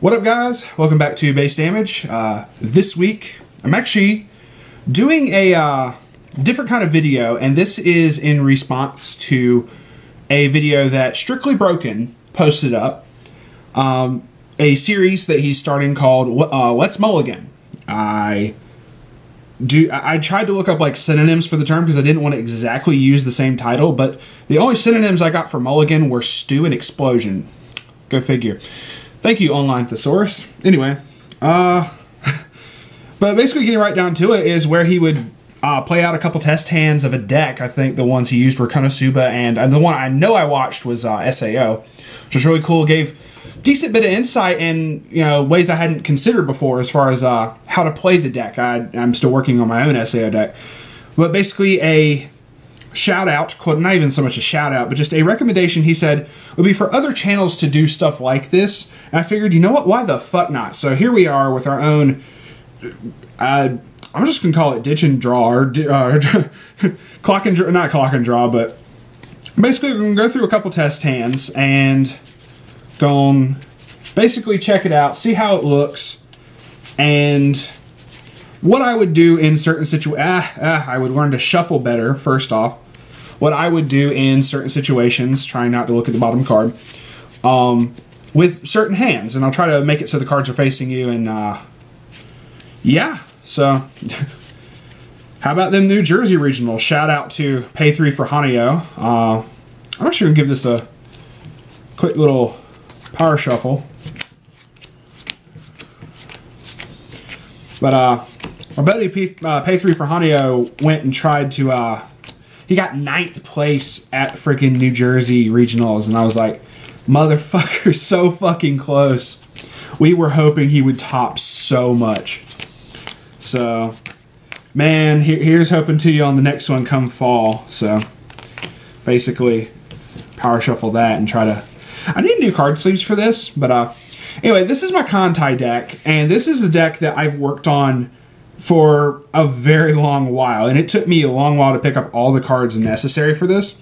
What up, guys? Welcome back to Base Damage. This week, I'm actually doing a different kind of video, and this is in response to a video that StrictlyBroken posted up. A series that he's starting called Let's Mulligan. I tried to look up like synonyms for the term because I didn't want to exactly use the same title, but the only synonyms I got for Mulligan were stew and explosion. Go figure. Thank you, Online Thesaurus. Anyway, but basically getting right down to it is where he would play out a couple test hands of a deck. I think the ones he used were Konosuba, and the one I know I watched was SAO, which was really cool. Gave decent bit of insight in ways I hadn't considered before as far as how to play the deck. I'm still working on my own SAO deck, but basically a shout out, not even so much a shout out, but just a recommendation he said would be for other channels to do stuff like this. And I figured, you know what, why the fuck not? So here we are with our own, I'm just gonna call it ditch and draw, or clock and draw, not clock and draw, but basically we're gonna go through a couple test hands and go and basically check it out, see how it looks, and what I would do in certain situations. I would learn to shuffle better, first off. What I would do in certain situations, trying not to look at the bottom card, with certain hands. And I'll try to make it so the cards are facing you. And yeah, so how about them New Jersey regionals? Shout out to Pay 3 for Hanyo. I'm actually going to give this a quick little power shuffle. But our buddy Pay 3 for Hanyo went and tried to, he got 9th place at freaking New Jersey regionals, and I was like, motherfucker, so fucking close. We were hoping he would top so much. So, man, here's hoping to you on the next one come fall. So, basically, power shuffle that and try to, I need new card sleeves for this, but anyway, this is my Kantai deck, and this is a deck that I've worked on for a very long while, and it took me a long while to pick up all the cards necessary for this.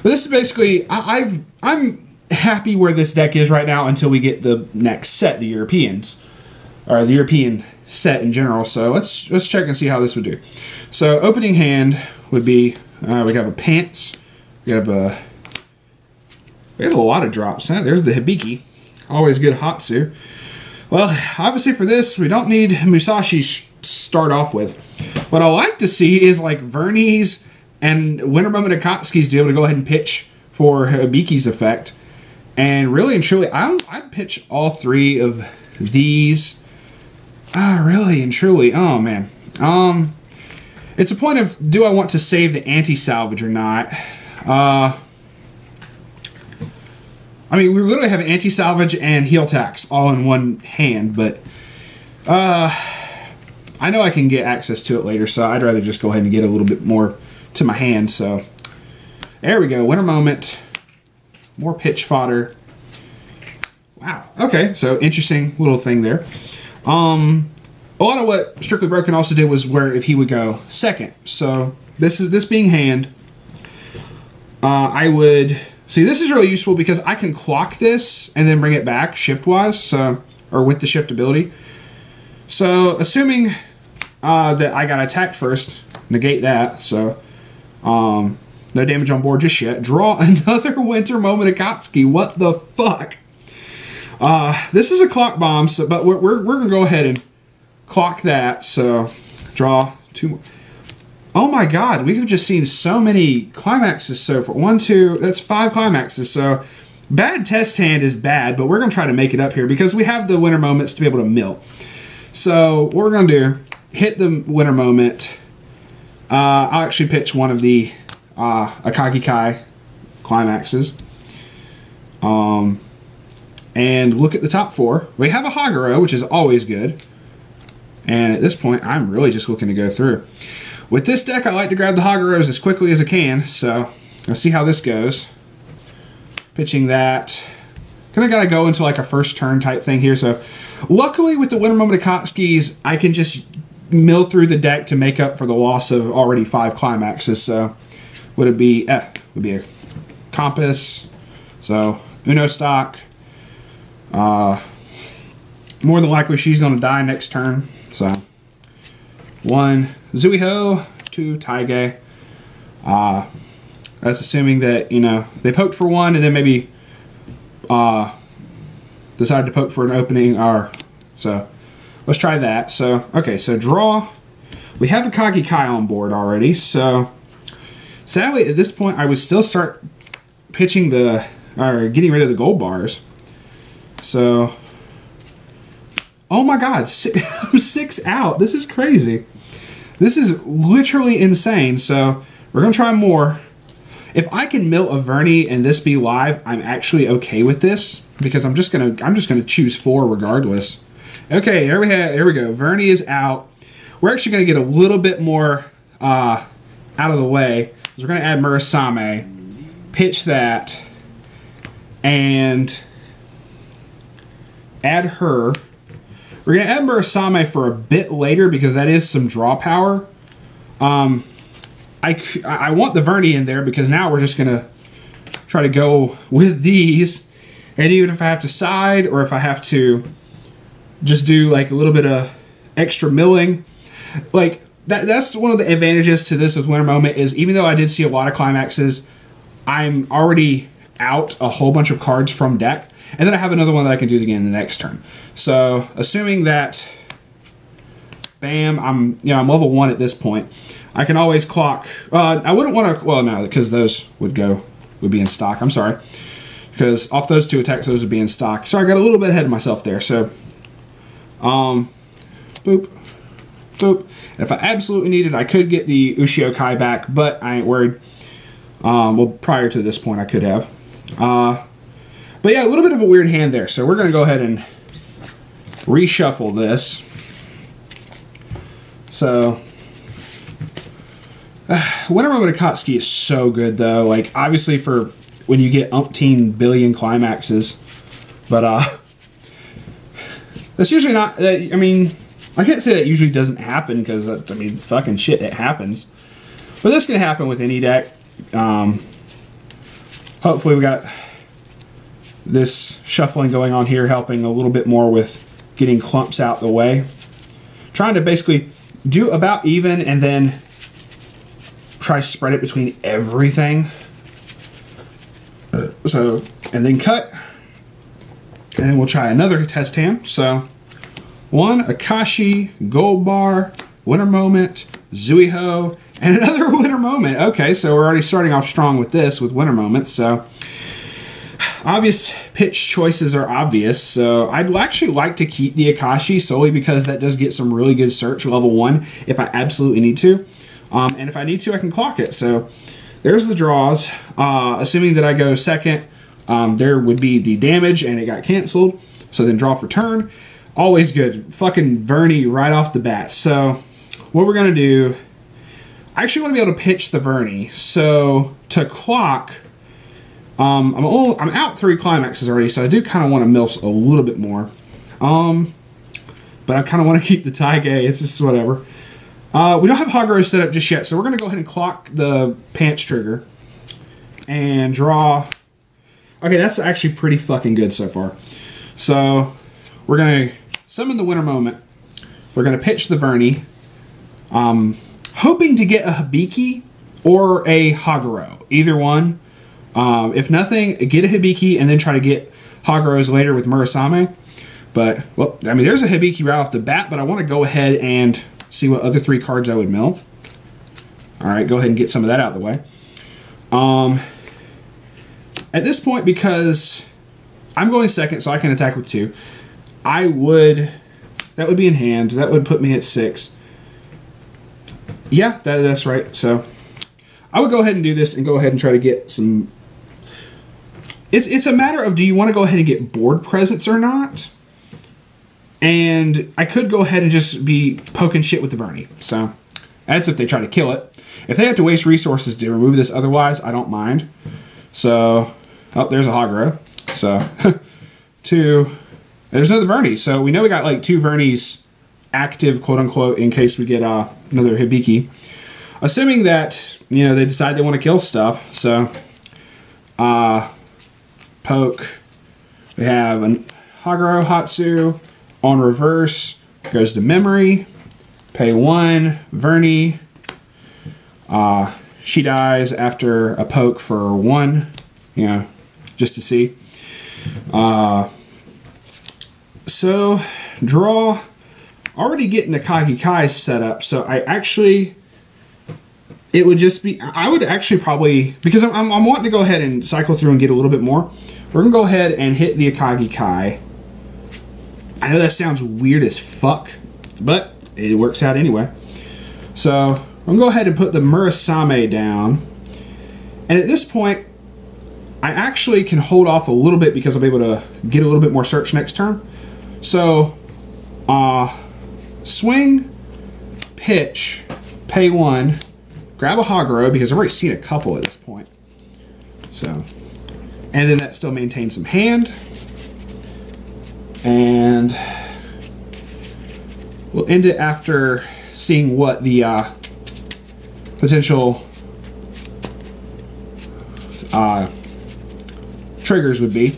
But this is basically, I'm happy where this deck is right now until we get the next set, the Europeans, or the European set in general. So let's check and see how this would do. So opening hand would be we have a Pants, we have a lot of drops. There's the Hibiki, always good Hatsu. Well, obviously for this we don't need Musashi start off with. What I like to see is like Vernies and Winter Moment Akatsuki's to be able to go ahead and pitch for Hibiki's effect. And really and truly, I'd pitch all three of these. Really and truly, oh man. It's a point of, do I want to save the anti-salvage or not? I mean, we literally have anti-salvage and heel tax all in one hand, but I know I can get access to it later, so I'd rather just go ahead and get a little bit more to my hand. So there we go, Winter Moment, more pitch fodder. Wow, okay, so interesting little thing there. A lot of what StrictlyBroken also did was where if he would go second. So this being hand, I would see, this is really useful because I can clock this and then bring it back shift-wise, so, or with the shift ability. So, assuming that I got attacked first, negate that, so no damage on board just yet. Draw another Winter Moment Akatsuki. What the fuck? This is a clock bomb, so, but we're going to go ahead and clock that, so draw 2 more. Oh my god, we have just seen so many climaxes so far. 1, 2, that's 5 climaxes. So bad test hand is bad, but we're going to try to make it up here because we have the Winter Moments to be able to mill. So what we're going to do, hit the Winter Moment. I'll actually pitch one of the Akagi Kai climaxes. And look at the top 4. We have a Haguro, which is always good. And at this point, I'm really just looking to go through. With this deck, I like to grab the Haguros as quickly as I can, so let's see how this goes. Pitching that. Then I gotta go into like a first turn type thing here, so luckily with the Winter Moment Akatsuki's, I can just mill through the deck to make up for the loss of already 5 climaxes, so would be a Compass, so Uno stock, more than likely she's going to die next turn. So 1 Zuiho, 2 Taige. That's assuming that, you know, they poked for 1 and then maybe decided to poke for an opening. Or so let's try that. So okay, so draw. We have a Kagi Kai on board already. So sadly, at this point, I would still start pitching or getting rid of the gold bars. So, oh my God, I'm 6 out. This is crazy. This is literally insane. So we're gonna try more. If I can mill a Vernie and this be live, I'm actually okay with this because I'm just gonna choose 4 regardless. Okay, here we go. Vernie is out. We're actually gonna get a little bit more out of the way. So we're gonna add Murasame, pitch that, and add her. We're gonna add Murasame for a bit later because that is some draw power. I want the Vernie in there because now we're just gonna try to go with these, and even if I have to side or if I have to just do like a little bit of extra milling, like that's one of the advantages to this with Winter Moment is even though I did see a lot of climaxes, I'm already out a whole bunch of cards from deck, and then I have another one that I can do again in the next turn. So assuming that, bam, I'm level 1 at this point. I can always clock. I wouldn't want to. Well, no, because those would be in stock. I'm sorry, because off those 2 attacks, those would be in stock. Sorry, I got a little bit ahead of myself there. So, boop, boop. And if I absolutely needed, I could get the Ushio Kai back, but I ain't worried. Well, prior to this point, I could have. But yeah, a little bit of a weird hand there. So we're gonna go ahead and reshuffle this. So. Winter Moment Akatsuki is so good though. Like obviously for when you get umpteen billion climaxes, but that's usually not. I mean, I can't say that usually doesn't happen because I mean, fucking shit, it happens. But this can happen with any deck. Hopefully we got this shuffling going on here, helping a little bit more with getting clumps out the way. Trying to basically do about even and then try to spread it between everything. So, and then cut. And then we'll try another test hand. So, 1 Akashi, Gold Bar, Winter Moment, Zuiho, and another Winter Moment. Okay, so we're already starting off strong with this, with Winter Moment. So, obvious pitch choices are obvious. So, I'd actually like to keep the Akashi solely because that does get some really good search level 1 if I absolutely need to. And if I need to, I can clock it. So there's the draws. Assuming that I go second, there would be the damage and it got canceled. So then draw for turn. Always good. Fucking Vernie right off the bat. So what we're going to do, I actually want to be able to pitch the Vernie. So to clock, I'm out 3 climaxes already. So I do kind of want to mill a little bit more. But I kind of want to keep the Taige. It's just whatever. We don't have Haguro set up just yet, so we're going to go ahead and clock the pants trigger and draw. Okay, that's actually pretty fucking good so far. So we're going to summon the Winter Moment. We're going to pitch the Vernie, hoping to get a Hibiki or a Haguro, either one. If nothing, get a Hibiki and then try to get Haguros later with Murasame. But, well, I mean, there's a Hibiki right off the bat, but I want to go ahead and see what other 3 cards I would mill. Alright, go ahead and get some of that out of the way. At this point, because I'm going second, so I can attack with 2, that would be in hand. That would put me at 6. Yeah, that's right. So I would go ahead and do this and go ahead and try to get some. It's a matter of, do you want to go ahead and get board presence or not? And I could go ahead and just be poking shit with the Vernie. So that's if they try to kill it. If they have to waste resources to remove this otherwise, I don't mind. So, oh, there's a Haguro. So, 2. There's another Vernie. So we know we got like 2 Vernies active, quote unquote, in case we get another Hibiki. Assuming that, you know, they decide they want to kill stuff. So, poke. We have a Haguro, Hatsu, On reverse goes to memory. Pay 1. Vernie. She dies after a poke for 1. You know, just to see. So, draw. Already getting the Kagi Kai set up, so it would just be, I would actually probably, because I'm wanting to go ahead and cycle through and get a little bit more, we're going to go ahead and hit the Akagi Kai. I know that sounds weird as fuck, but it works out anyway. So, I'm going to go ahead and put the Murasame down, and at this point, I actually can hold off a little bit because I'll be able to get a little bit more search next turn. So, swing, pitch, pay 1, grab a Haguro because I've already seen a couple at this point. So, and then that still maintains some hand. And we'll end it after seeing what the potential triggers would be.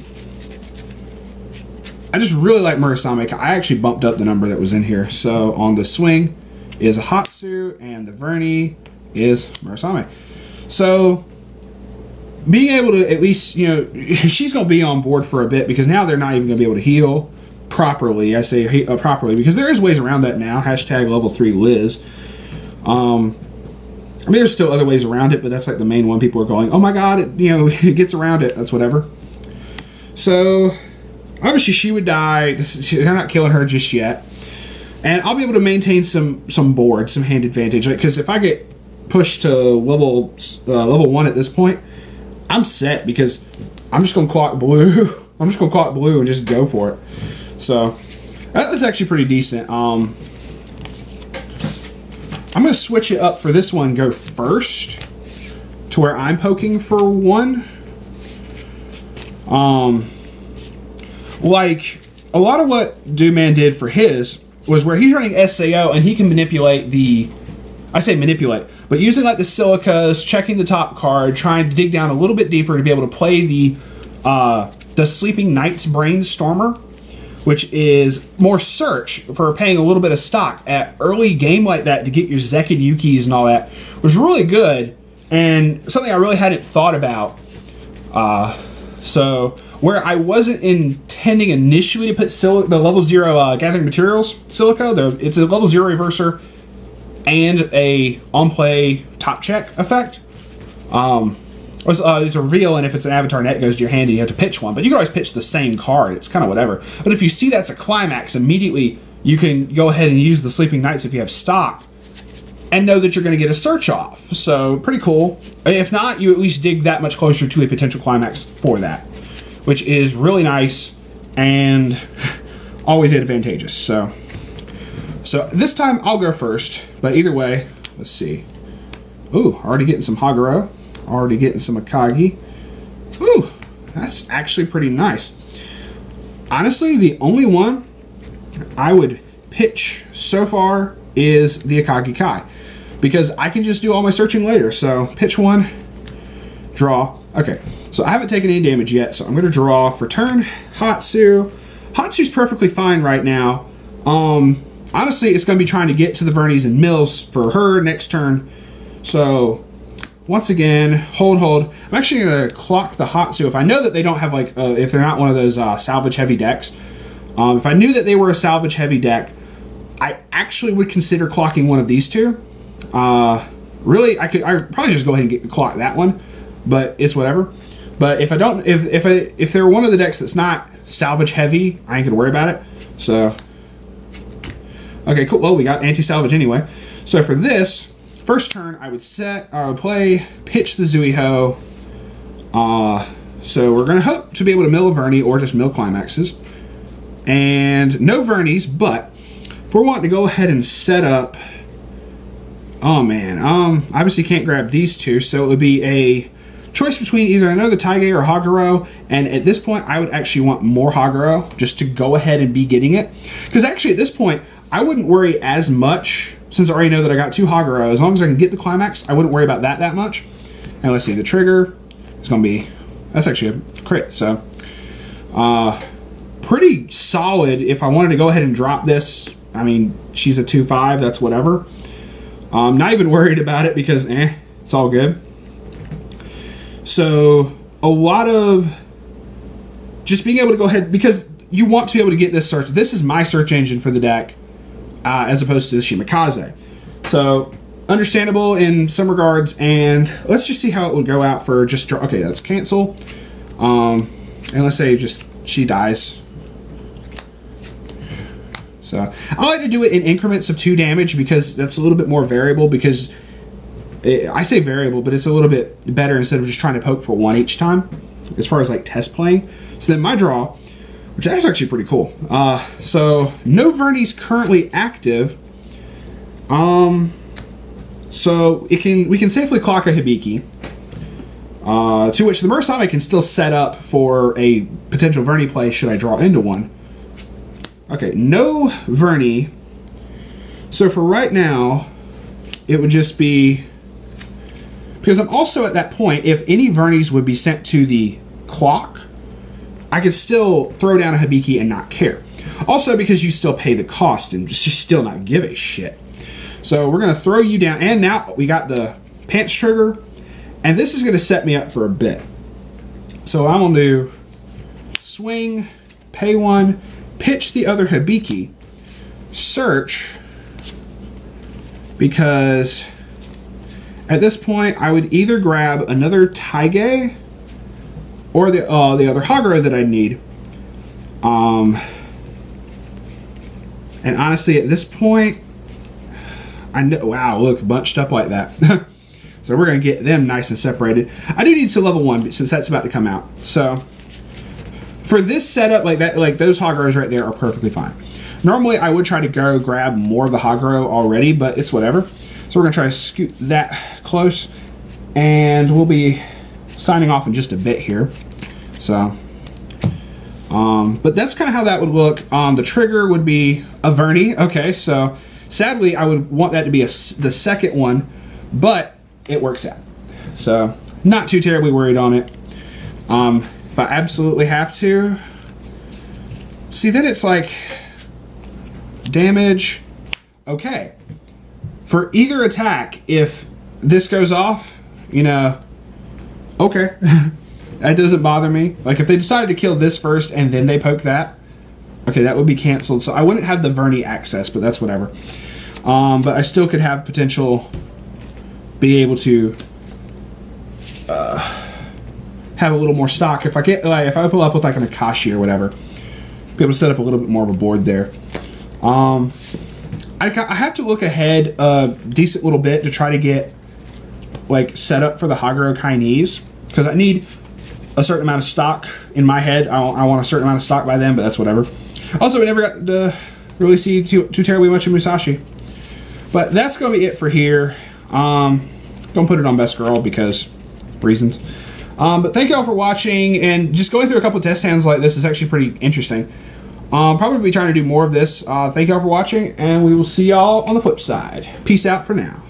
I just really like Murasame. I actually bumped up the number that was in here. So on the swing is a Hatsu, and the Vernie is Murasame. So being able to at least, you know, she's going to be on board for a bit because now they're not even going to be able to heal properly. I say properly because there is ways around that now. Hashtag level 3 Liz. I mean, there's still other ways around it, but that's like the main one. People are going, oh my god, it, you know, it gets around it. That's whatever. So obviously she would die. They're not killing her just yet. And I'll be able to maintain some board, some hand advantage. Because if I get pushed to level 1 at this point, I'm set because I'm just going to clock blue. I'm just going to clock blue and just go for it. So that was actually pretty decent. I'm going to switch it up for this one, go first to where I'm poking for 1. Like a lot of what Dude-Man did for his was where he's running SAO and he can manipulate I say manipulate, but using like the silicas, checking the top card, trying to dig down a little bit deeper to be able to play the Sleeping Knight's Brainstormer, which is more search for paying a little bit of stock at early game like that to get your Zek and Yukis and all that was really good and something I really hadn't thought about. So where I wasn't intending initially to put the level 0 Gathering Materials Silica, it's a level 0 reverser and a on-play top check effect. It's a reveal, and if it's an avatar net, it goes to your hand and you have to pitch one. But you can always pitch the same card. It's kind of whatever. But if you see that's a climax, immediately you can go ahead and use the Sleeping Knights if you have stock and know that you're going to get a search off. So pretty cool. If not, you at least dig that much closer to a potential climax for that, which is really nice and always advantageous. So this time I'll go first, but either way, let's see. Ooh, already getting some Haguro. Already getting some Akagi. Ooh, that's actually pretty nice. Honestly, the only one I would pitch so far is the Akagi Kai, because I can just do all my searching later. So pitch 1, draw. Okay, so I haven't taken any damage yet, so I'm going to draw for turn. Hatsu. Hatsu's perfectly fine right now. Honestly, it's going to be trying to get to the Vernies and Mills for her next turn. So once again, hold. I'm actually going to clock the Hatsu. If I know that they don't have, like, if they're not one of those salvage heavy decks, if I knew that they were a salvage heavy deck, I actually would consider clocking one of these two. Really, I'd probably just go ahead and clock that one, but it's whatever. But if I don't, if they're one of the decks that's not salvage heavy, I ain't gonna worry about it. So, okay, cool. Well, we got anti-salvage anyway. So for this first turn, I would play, pitch the Zuiho. So we're gonna hope to be able to mill a Vernie or just mill climaxes, and no Vernies. But if we're wanting to go ahead and set up, oh man, obviously can't grab these two, so it would be a choice between either another Taige or Haguro, and at this point I would actually want more Haguro just to go ahead and be getting it, because actually at this point I wouldn't worry as much since I already know that I got 2 Haguro. As long as I can get the climax, I wouldn't worry about that much. And let's see, the trigger is going to be, that's actually a crit, so pretty solid if I wanted to go ahead and drop this. I mean, she's a 2-5, that's whatever. I'm not even worried about it because, it's all good. So, a lot of just being able to go ahead, because you want to be able to get this search. This is my search engine for the deck, as opposed to the Shimakaze. So, understandable in some regards, and let's just see how it would go out for just, okay, that's cancel. And let's say just she dies. So I like to do it in increments of 2 damage because that's a little bit more variable, because I say variable, but it's a little bit better instead of just trying to poke for 1 each time as far as like test playing. So then my draw, which is actually pretty cool. So no Vernies currently active. So we can safely clock a Hibiki. To which the Murasame can still set up for a potential Vernie play should I draw into one. Okay, no Vernie. So for right now, it would just be, because I'm also at that point, if any Vernies would be sent to the clock, I could still throw down a Hibiki and not care. Also because you still pay the cost and just still not give a shit. So we're going to throw you down, and now we got the pants trigger, and this is going to set me up for a bit. So I'm going to do swing, pay 1, pitch the other Hibiki, search, because at this point I would either grab another Taige or the other Haguro that I need. And honestly, at this point, I know, wow, look, bunched up like that. So we're going to get them nice and separated. I do need to level 1 since that's about to come out. So for this setup, like that, like those Haguros right there are perfectly fine. Normally I would try to go grab more of the Haguro already, but it's whatever. So we're going to try to scoot that close, and we'll be signing off in just a bit here. So, but that's kind of how that would look. The trigger would be a Vernie. Okay, so sadly I would want that to be the second one, but it works out. So not too terribly worried on it. If I absolutely have to, see, then it's like damage. Okay, for either attack, if this goes off, you know, okay. That doesn't bother me. Like if they decided to kill this first and then they poke that, okay, that would be canceled. So I wouldn't have the Vernie access, but that's whatever. But I still could have potential be able to have a little more stock if I get, like, if I pull up with like an Akashi or whatever, be able to set up a little bit more of a board there. I have to look ahead a decent little bit to try to get like set up for the Haguro Kainese, because I need a certain amount of stock in my head. I want a certain amount of stock by then, but that's whatever. Also, we never got to really see too terribly much of Musashi. But that's going to be it for here. Gonna put it on Best Girl because reasons. But thank you all for watching, and just going through a couple of test hands like this is actually pretty interesting. Probably be trying to do more of this. Thank you all for watching, and we will see y'all on the flip side. Peace out for now.